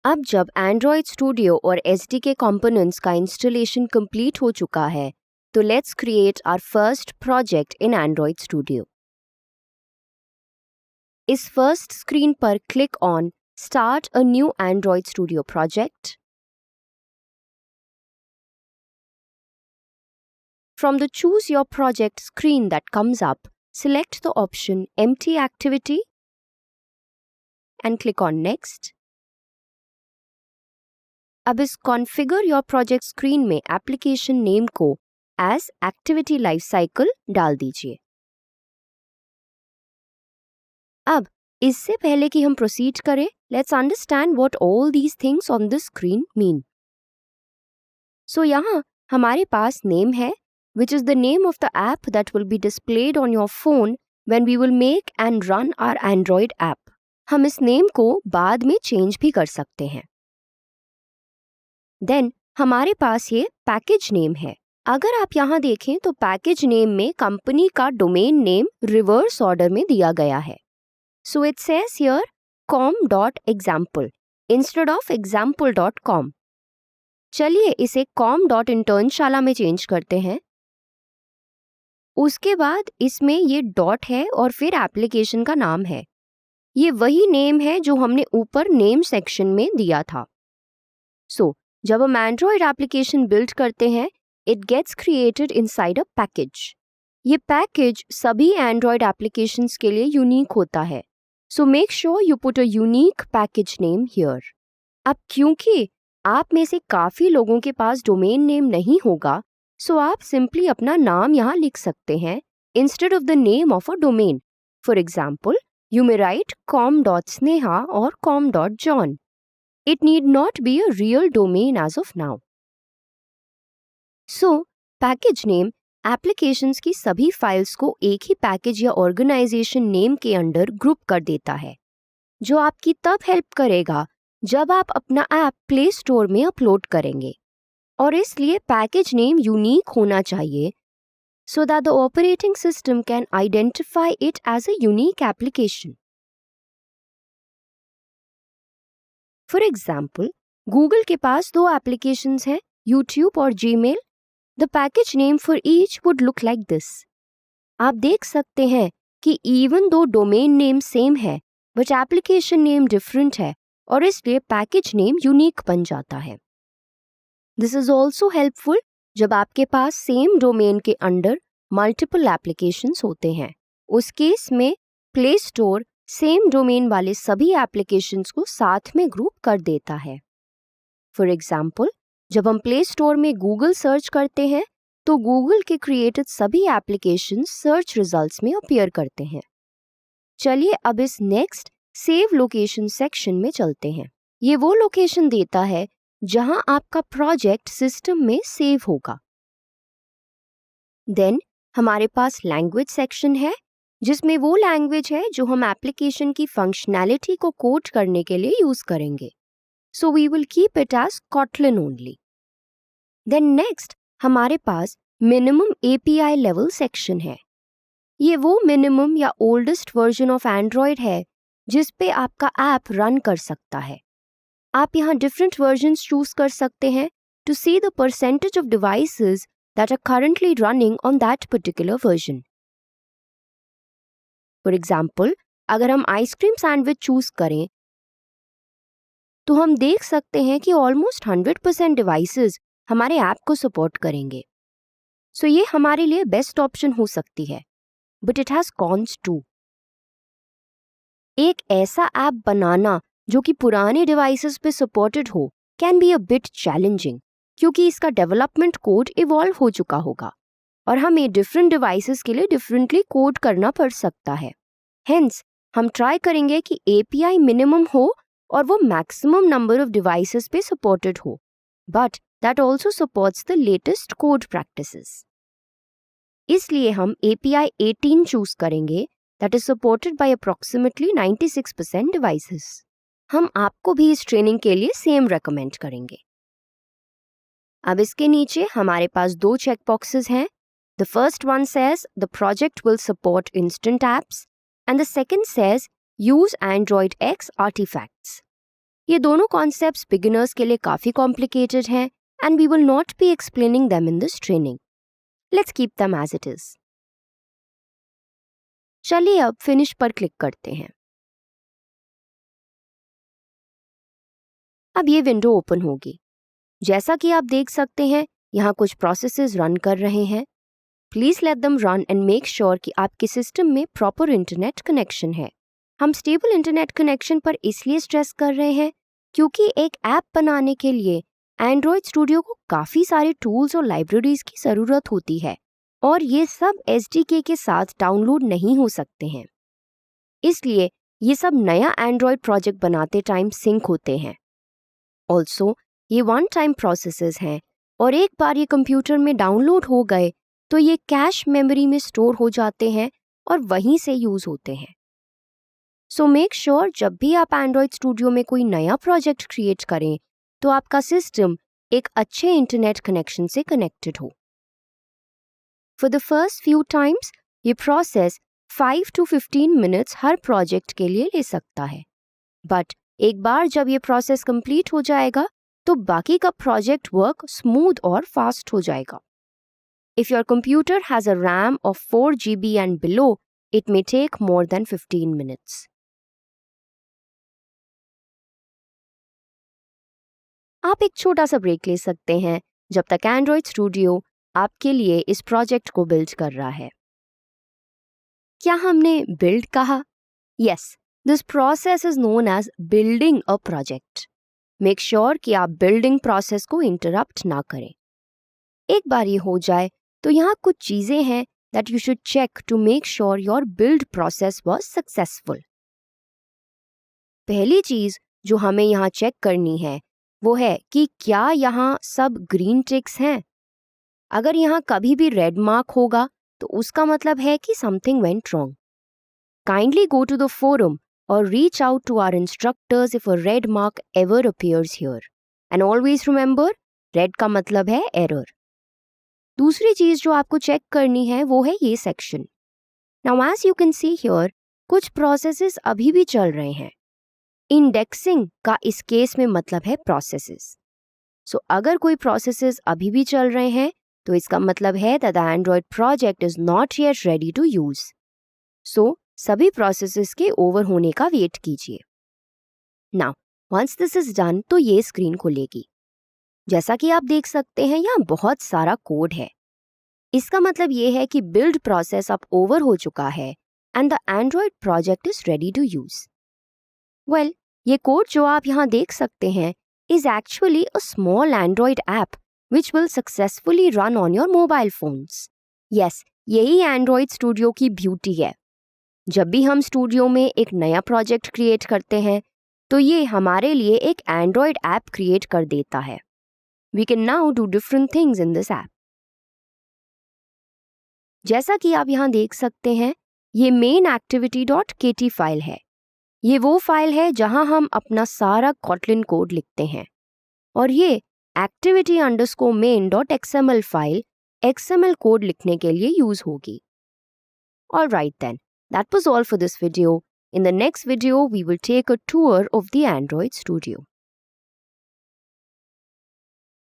अब जब Android Studio और SDK कंपोनेंट्स का इंस्टॉलेशन कंप्लीट हो चुका है, तो let's create our first project in Android Studio. इस फर्स्ट स्क्रीन पर click on start a new Android Studio project. From the choose your project screen that comes up, select the option empty activity and click on next. अब इस configure your project screen में application name को as activity lifecycle डाल दीजिए। अब इससे पहले कि हम proceed करें, let's understand what all these things on the screen mean. So यहाँ हमारे पास name है, which is the name of the app that will be displayed on your phone when we will make and run our Android app. हम इस name को बाद में change भी कर सकते हैं। देन हमारे पास ये पैकेज नेम है। अगर आप यहाँ देखें तो पैकेज नेम में कंपनी का डोमेन नेम रिवर्स ऑर्डर में दिया गया है। So it says here com.example instead of example.com। चलिए इसे com.internशाला में चेंज करते हैं। उसके बाद इसमें ये डॉट है और फिर एप्लीकेशन का नाम है। ये वही नेम है जो हमने ऊपर नेम सेक्शन में दिया था। सो जब हम एंड्रॉयड एप्लीकेशन बिल्ड करते हैं, it gets created inside a package. ये पैकेज सभी एंड्रॉयड एप्लीकेशंस के लिए यूनिक होता है। So make sure you put a unique package name here. अब क्योंकि आप में से काफ़ी लोगों के पास डोमेन नेम नहीं होगा, सो आप सिंपली अपना नाम यहाँ लिख सकते हैं instead of the name of a domain. For example, you may write com.sneha or com.john. It need not be a real domain as of now. So, package name applications की सभी फाइल्स को एक ही पैकेज या organisation name के under group कर देता है, जो आपकी तब हेल्प करेगा जब आप अपना ऐप प्ले स्टोर में अपलोड करेंगे। और इसलिए पैकेज नेम यूनिक होना चाहिए so that the operating system can identify it as a unique application. For example, Google के पास 2 applications हैं, YouTube और Gmail. The package name for each would look like this. आप देख सकते हैं कि even though domain name same है, but application name different है और इसलिए package name unique बन जाता है। This is also helpful जब आपके पास सेम डोमेन के अंडर मल्टीपल एप्लीकेशंस होते हैं। उस केस में प्ले स्टोर सेम डोमेन वाले सभी एप्लीकेशंस को साथ में ग्रुप कर देता है। फॉर एग्जाम्पल, जब हम प्ले स्टोर में गूगल सर्च करते हैं तो गूगल के क्रिएटेड सभी एप्लीकेशंस सर्च रिजल्ट्स में अपीयर करते हैं। चलिए अब इस नेक्स्ट सेव लोकेशन सेक्शन में चलते हैं। ये वो लोकेशन देता है जहां आपका प्रोजेक्ट सिस्टम में सेव होगा। देन हमारे पास लैंग्वेज सेक्शन है, जिसमें वो लैंग्वेज है जो हम एप्लीकेशन की फंक्शनैलिटी को कोड करने के लिए यूज करेंगे। So we will keep it as Kotlin only. Then next हमारे पास मिनिमम API लेवल सेक्शन है। ये वो मिनिमम या ओल्डेस्ट वर्जन ऑफ एंड्रॉयड है जिस पे आपका ऐप रन कर सकता है। आप यहाँ डिफरेंट वर्जन्स चूज कर सकते हैं to see the percentage of devices that are currently running on that particular version. For example, अगर हम आइसक्रीम सैंडविच चूज करें तो हम देख सकते हैं कि ऑलमोस्ट 100% डिवाइसेस हमारे ऐप को सपोर्ट करेंगे। सो ये हमारे लिए बेस्ट ऑप्शन हो सकती है, but it has cons too. एक ऐसा ऐप बनाना जो कि पुराने डिवाइसेस पे सपोर्टेड हो can be a bit challenging, क्योंकि इसका डेवलपमेंट कोड इवॉल्व हो चुका होगा और हमें डिफरेंट डिवाइसेस के लिए डिफरेंटली कोड करना पड़ सकता है। हेंस हम ट्राई करेंगे कि API मिनिमम हो और वो मैक्सिमम नंबर ऑफ डिवाइसेस पे सपोर्टेड हो, but that also supports the latest code practices. इसलिए हम API 18 चूज करेंगे, that is supported by approximately 96% devices. हम आपको भी इस ट्रेनिंग के लिए सेम रेकमेंड करेंगे। अब इसके नीचे हमारे पास 2 चेक बॉक्सेस हैं। The first one says the project will support instant apps and the second says use Android X artifacts. ये दोनों कॉन्सेप्ट्स बिगिनर्स के लिए काफ़ी कॉम्प्लिकेटेड हैं and we will not be explaining them in this training. Let's keep them as it is. चलिए अब finish पर click करते हैं. अब ये विंडो ओपन होगी. जैसा कि आप देख सकते हैं यहाँ कुछ प्रोसेसेस रन कर रहे हैं. Please let them run and make sure कि आपके सिस्टम में प्रॉपर इंटरनेट कनेक्शन है. हम स्टेबल इंटरनेट कनेक्शन पर इसलिए स्ट्रेस कर रहे हैं क्योंकि एक ऐप बनाने के लिए एंड्रॉयड स्टूडियो को काफ़ी सारे टूल्स और लाइब्रेरीज की ज़रूरत होती है और ये सब SDK के साथ डाउनलोड नहीं हो सकते हैं. इसलिए ये सब नया एंड्रॉयड प्रोजेक्ट बनाते टाइम सिंक होते हैं. ऑल्सो ये वन टाइम प्रोसेसेस हैं और एक बार ये कंप्यूटर में डाउनलोड हो गए तो ये कैश मेमोरी में स्टोर हो जाते हैं और वहीं से यूज़ होते हैं. सो मेक श्योर जब भी आप एंड्रॉयड स्टूडियो में कोई नया प्रोजेक्ट क्रिएट करें तो आपका सिस्टम एक अच्छे इंटरनेट कनेक्शन से कनेक्टेड हो. For the first few times ये प्रोसेस 5 to 15 मिनट्स हर प्रोजेक्ट के लिए ले सकता है. बट एक बार जब ये प्रोसेस कंप्लीट हो जाएगा तो बाकी का प्रोजेक्ट वर्क स्मूथ और फास्ट हो जाएगा. If your computer has a RAM of 4 GB and below, it may take more than 15 minutes. आप एक छोटा सा ब्रेक ले सकते हैं जब तक एंड्रॉयड स्टूडियो आपके लिए इस प्रोजेक्ट को बिल्ड कर रहा है. क्या हमने बिल्ड कहा? Yes, this process is known as building a project. Make sure कि आप बिल्डिंग प्रोसेस को इंटरप्ट ना करें. एक बार ये हो जाए तो यहाँ कुछ चीजें हैं that you should check to make sure your build process was successful. पहली चीज जो हमें यहाँ चेक करनी है वो है कि क्या यहाँ सब ग्रीन टिक्स हैं. अगर यहाँ कभी भी रेड मार्क होगा तो उसका मतलब है कि something went wrong. Kindly go to the forum और reach out to our instructors if a red mark ever appears here. And always remember, red का मतलब है एरर. दूसरी चीज जो आपको चेक करनी है वो है ये section. Now as you can see here कुछ प्रोसेसेस अभी भी चल रहे हैं. इंडेक्सिंग का इस केस में मतलब है प्रोसेसेस. सो अगर कोई प्रोसेसेस अभी भी चल रहे हैं तो इसका मतलब है that the Android project is not yet ready to use. So सभी प्रोसेसेस के ओवर होने का वेट कीजिए. Now once this is done तो ये स्क्रीन खुलेगी. जैसा कि आप देख सकते हैं यहाँ बहुत सारा कोड है. इसका मतलब ये है कि बिल्ड प्रोसेस अब ओवर हो चुका है and the Android project is ready to use. Well, ये कोड जो आप यहाँ देख सकते हैं is actually a small Android app which will successfully run on your mobile phones. Yes, यही Android Studio की ब्यूटी है. जब भी हम स्टूडियो में एक नया प्रोजेक्ट क्रिएट करते हैं तो ये हमारे लिए एक Android ऐप क्रिएट कर देता है. We can now do different things in this app. जैसा कि आप यहाँ देख सकते हैं ये main.activity.kt फाइल है. ये वो फाइल है जहां हम अपना सारा Kotlin कोड लिखते हैं और ये activity_main.xml फाइल XML कोड लिखने के लिए यूज होगी. Alright then, that was all for this video. In the next video, we will take a tour of the Android Studio.